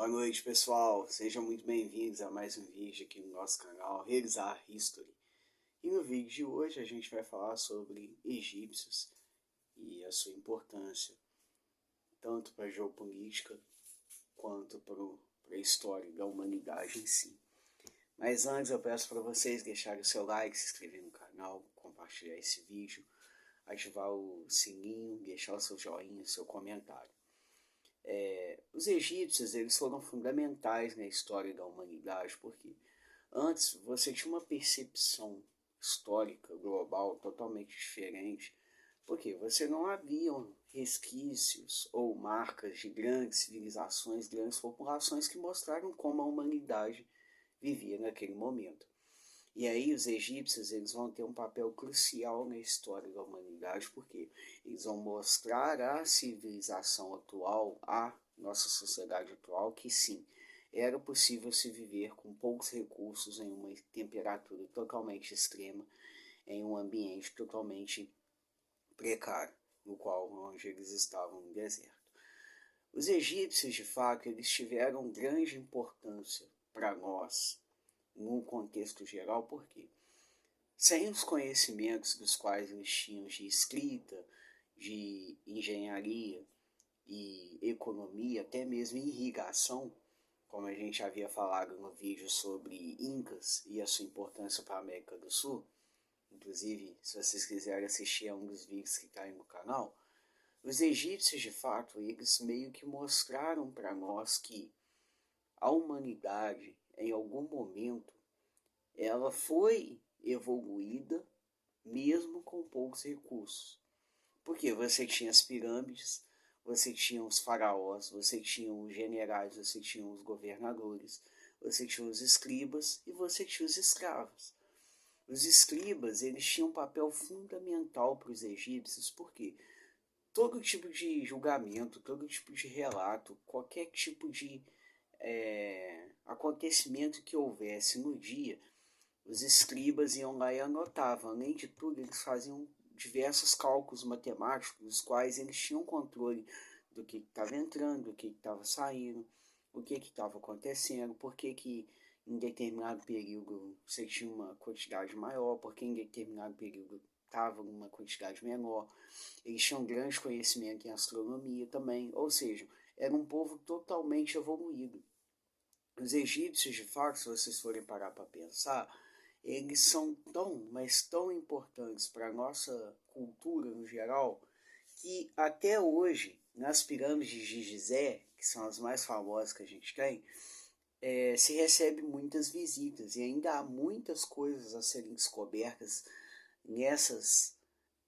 Boa noite, pessoal. Sejam muito bem-vindos a mais um vídeo aqui no nosso canal Realizar History. E no vídeo de hoje a gente vai falar sobre egípcios e a sua importância, tanto para a geopolítica quanto para a história da humanidade em si. Mas antes eu peço para vocês deixarem o seu like, se inscrever no canal, compartilhar esse vídeo, ativar o sininho, deixar o seu joinha, seu comentário. Os egípcios eles foram fundamentais na história da humanidade, porque antes você tinha uma percepção histórica global totalmente diferente, porque você não haviam resquícios ou marcas de grandes civilizações, grandes populações que mostraram como a humanidade vivia naquele momento. E aí os egípcios eles vão ter um papel crucial na história da humanidade, porque eles vão mostrar à civilização atual, à nossa sociedade atual, que sim, era possível se viver com poucos recursos em uma temperatura totalmente extrema, em um ambiente totalmente precário, no qual onde eles estavam no deserto. Os egípcios, de fato, eles tiveram grande importância para nós, num contexto geral, porque sem os conhecimentos dos quais eles tinham de escrita, de engenharia e economia, até mesmo irrigação, como a gente havia falado no vídeo sobre Incas e a sua importância para a América do Sul, inclusive se vocês quiserem assistir a um dos vídeos que está aí no canal, os egípcios de fato, eles meio que mostraram para nós que a humanidade, em algum momento, ela foi evoluída mesmo com poucos recursos. Porque você tinha as pirâmides, você tinha os faraós, você tinha os generais, você tinha os governadores, você tinha os escribas e você tinha os escravos. Os escribas eles tinham um papel fundamental para os egípcios, porque todo tipo de julgamento, todo tipo de relato, qualquer tipo de acontecimento que houvesse no dia, os escribas iam lá e anotavam. Além de tudo, eles faziam diversos cálculos matemáticos, os quais eles tinham controle do que estava entrando, do que estava saindo, o que estava acontecendo, por que em determinado período você tinha uma quantidade maior, porque em determinado período estava uma quantidade menor. Eles tinham grande conhecimento em astronomia também, ou seja, era um povo totalmente evoluído. Os egípcios, de fato, se vocês forem parar para pensar, eles são tão, mas tão importantes para a nossa cultura no geral, que até hoje, nas pirâmides de Gizé, que são as mais famosas que a gente tem, se recebe muitas visitas e ainda há muitas coisas a serem descobertas nessas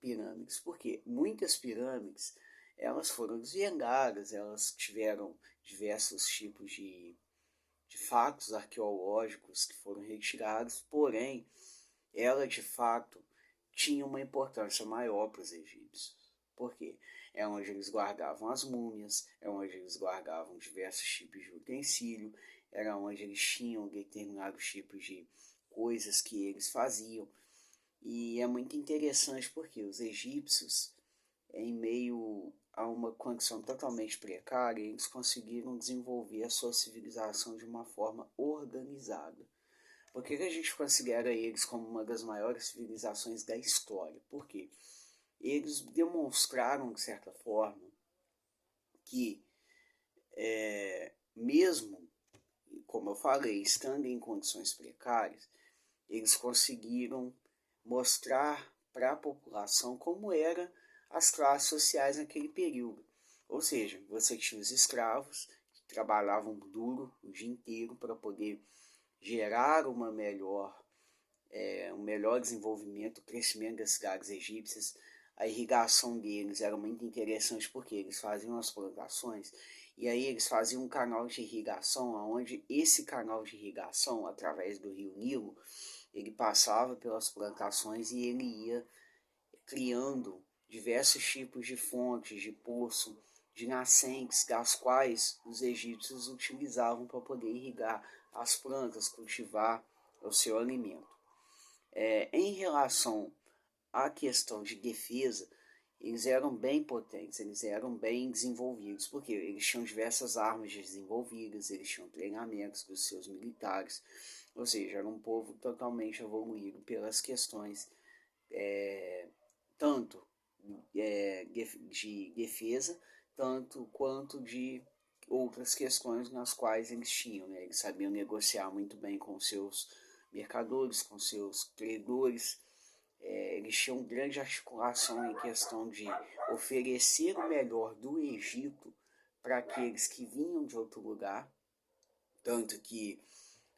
pirâmides. Porque muitas pirâmides elas foram desvendadas, elas tiveram diversos tipos de fatos arqueológicos que foram retirados, porém, ela de fato tinha uma importância maior para os egípcios. Por quê? É onde eles guardavam as múmias, é onde eles guardavam diversos tipos de utensílio, era onde eles tinham determinados tipos de coisas que eles faziam. E é muito interessante porque os egípcios, em meio a uma condição totalmente precária, eles conseguiram desenvolver a sua civilização de uma forma organizada. Por que a gente considera eles como uma das maiores civilizações da história? Porque eles demonstraram, de certa forma, que mesmo, como eu falei, estando em condições precárias, eles conseguiram mostrar para a população como eram as classes sociais naquele período. Ou seja, você tinha os escravos que trabalhavam duro o dia inteiro para poder gerar um melhor desenvolvimento, crescimento das cidades egípcias. A irrigação deles era muito interessante porque eles faziam as plantações e aí eles faziam um canal de irrigação, onde esse canal de irrigação, através do rio Nilo, ele passava pelas plantações e ele ia criando diversos tipos de fontes, de poço, de nascentes, das quais os egípcios utilizavam para poder irrigar as plantas, cultivar o seu alimento. Em relação à questão de defesa, eles eram bem potentes, eles eram bem desenvolvidos, porque eles tinham diversas armas desenvolvidas, eles tinham treinamentos dos seus militares, ou seja, era um povo totalmente evoluído pelas questões tanto de defesa, tanto quanto de outras questões nas quais eles tinham, né? Eles sabiam negociar muito bem com seus mercadores, com seus credores, eles tinham grande articulação em questão de oferecer o melhor do Egito para aqueles que vinham de outro lugar, tanto que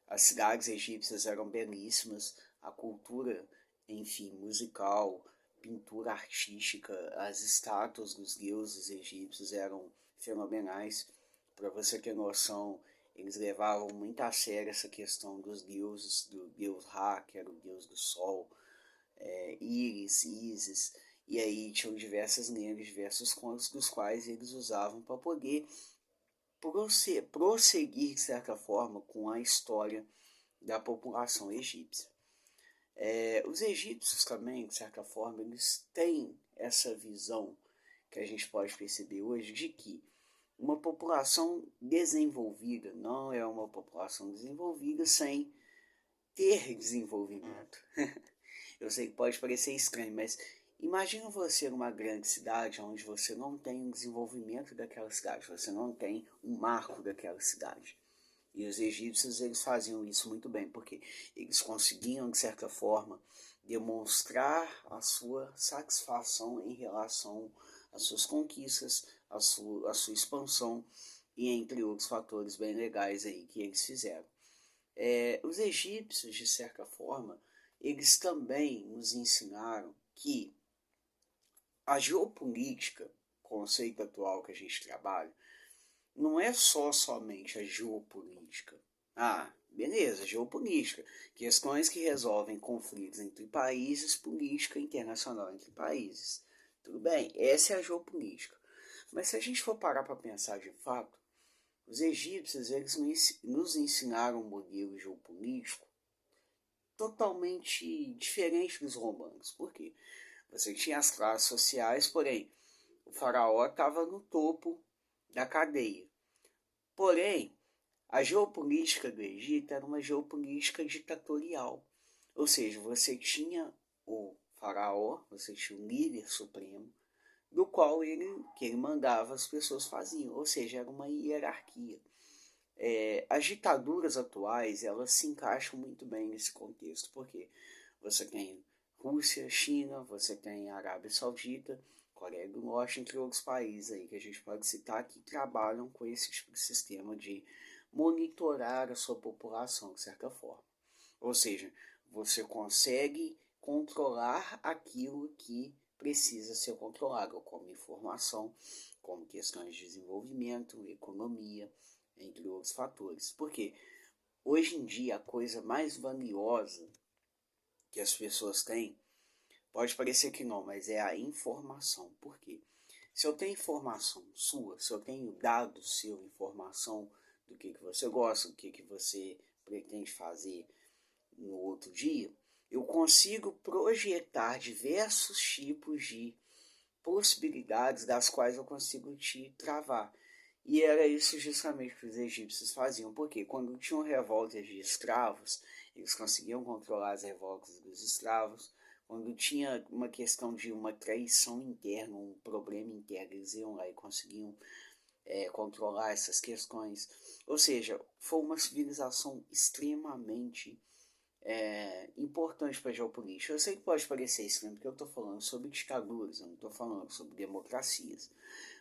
as cidades egípcias eram belíssimas, a cultura, enfim, musical, pintura artística, as estátuas dos deuses egípcios eram fenomenais. Para você ter noção, eles levavam muito a sério essa questão dos deuses, do deus Ra, que era o deus do sol, Íris, Ísis, e aí tinham diversas lendas, diversos contos dos quais eles usavam para poder prosseguir, de certa forma, com a história da população egípcia. Os egípcios também, de certa forma, eles têm essa visão que a gente pode perceber hoje de que uma população desenvolvida não é uma população desenvolvida sem ter desenvolvimento. Eu sei que pode parecer estranho, mas imagina você numa grande cidade onde você não tem um desenvolvimento daquela cidade, você não tem um marco daquela cidade. E os egípcios eles faziam isso muito bem, porque eles conseguiam, de certa forma, demonstrar a sua satisfação em relação às suas conquistas, à sua expansão e entre outros fatores bem legais aí que eles fizeram. Os egípcios, de certa forma, eles também nos ensinaram que a geopolítica, conceito atual que a gente trabalha, não é somente a geopolítica. Beleza, geopolítica. Questões que resolvem conflitos entre países, política internacional entre países. Tudo bem, essa é a geopolítica. Mas se a gente for parar para pensar de fato, os egípcios eles nos ensinaram um modelo geopolítico totalmente diferente dos romanos. Por quê? Você tinha as classes sociais, porém, o faraó estava no topo da cadeia. Porém, a geopolítica do Egito era uma geopolítica ditatorial. Ou seja, você tinha o faraó, você tinha o líder supremo, do qual ele mandava, as pessoas faziam. Ou seja, era uma hierarquia. As ditaduras atuais, elas se encaixam muito bem nesse contexto, porque você tem Rússia, China, você tem Arábia Saudita, Coreia do Norte, entre outros países aí que a gente pode citar que trabalham com esse tipo de sistema de monitorar a sua população de certa forma. Ou seja, você consegue controlar aquilo que precisa ser controlado, como informação, como questões de desenvolvimento, economia, entre outros fatores. Porque hoje em dia a coisa mais valiosa que as pessoas têm, pode parecer que não, mas é a informação. Por quê? Se eu tenho informação sua, se eu tenho dado seu, informação do que você gosta, do que você pretende fazer no outro dia, eu consigo projetar diversos tipos de possibilidades das quais eu consigo te travar. E era isso justamente que os egípcios faziam, porque quando tinham revoltas de escravos, eles conseguiam controlar as revoltas dos escravos. Quando tinha uma questão de uma traição interna, um problema interno, eles iam lá e conseguiam controlar essas questões. Ou seja, foi uma civilização extremamente importante para a geopolítica. Eu sei que pode parecer estranho, porque eu estou falando sobre ditaduras, eu não estou falando sobre democracias.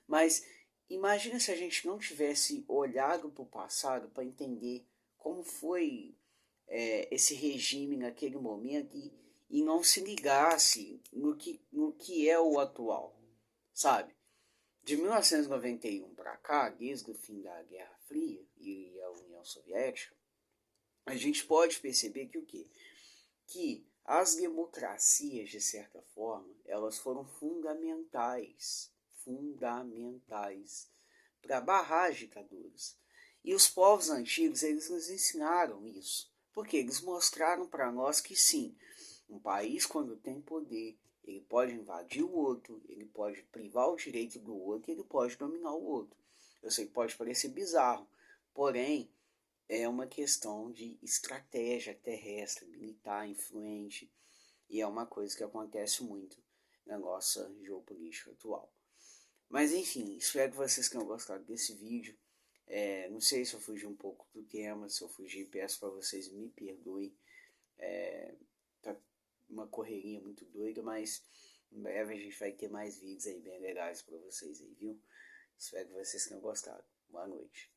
Mas imagina se a gente não tivesse olhado para o passado para entender como foi esse regime naquele momento e não se ligasse no que é o atual, sabe? De 1991 para cá, desde o fim da Guerra Fria e a União Soviética, a gente pode perceber que o quê? Que as democracias, de certa forma, elas foram fundamentais para barrar as ditaduras. E os povos antigos, eles nos ensinaram isso, porque eles mostraram para nós que sim, um país quando tem poder, ele pode invadir o outro, ele pode privar o direito do outro, ele pode dominar o outro. Eu sei que pode parecer bizarro, porém é uma questão de estratégia terrestre, militar, influente, e é uma coisa que acontece muito na nossa geopolítica atual. Mas enfim, espero que vocês tenham gostado desse vídeo. Não sei se eu fugi um pouco do tema, se eu fugi, peço para vocês me perdoem. Tá uma correria muito doida, mas em breve a gente vai ter mais vídeos aí bem legais para vocês aí, viu? Espero que vocês tenham gostado. Boa noite.